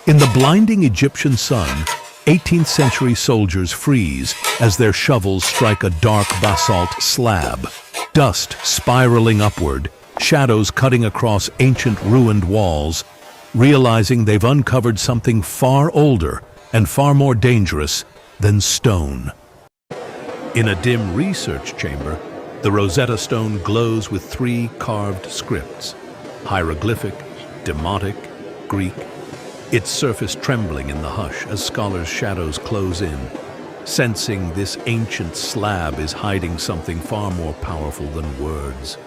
In the blinding Egyptian sun, 18th century soldiers freeze as their shovels strike a dark basalt slab. Dust spiraling upward, shadows cutting across ancient ruined walls, realizing they've uncovered something far older and far more dangerous than stone. In a dim research chamber, the Rosetta Stone glows with 3 carved scripts: hieroglyphic, demotic, Greek, its surface trembling in the hush as scholars' shadows close in, sensing this ancient slab is hiding something far more powerful than words.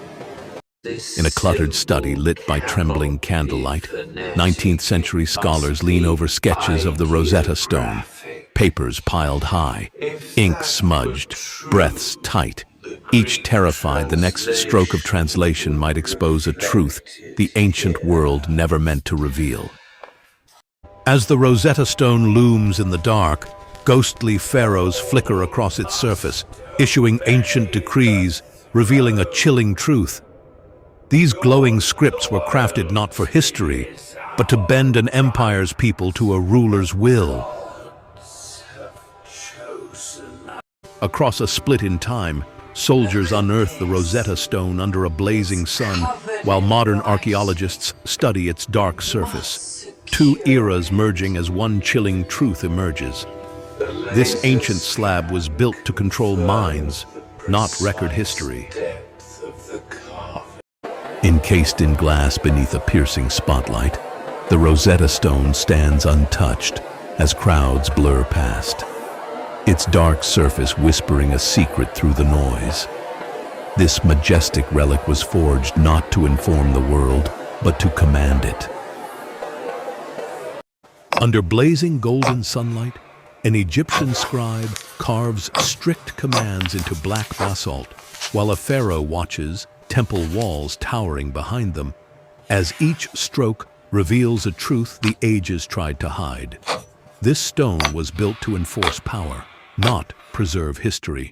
In a cluttered study lit by trembling candlelight, 19th century scholars lean over sketches of the Rosetta Stone, papers piled high, ink smudged, breaths tight, each terrified the next stroke of translation might expose a truth the ancient world never meant to reveal. As the Rosetta Stone looms in the dark, ghostly pharaohs flicker across its surface, issuing ancient decrees, revealing a chilling truth. These glowing scripts were crafted not for history, but to bend an empire's people to a ruler's will. Across a split in time, soldiers unearth the Rosetta Stone under a blazing sun, while modern archaeologists study its dark surface. 2 eras merging as one chilling truth emerges. This ancient slab was built to control minds, not record history. Encased in glass beneath a piercing spotlight, the Rosetta Stone stands untouched as crowds blur past, its dark surface whispering a secret through the noise. This majestic relic was forged not to inform the world, but to command it. Under blazing golden sunlight, an Egyptian scribe carves strict commands into black basalt, while a pharaoh watches, temple walls towering behind them, as each stroke reveals a truth the ages tried to hide. This stone was built to enforce power, not preserve history.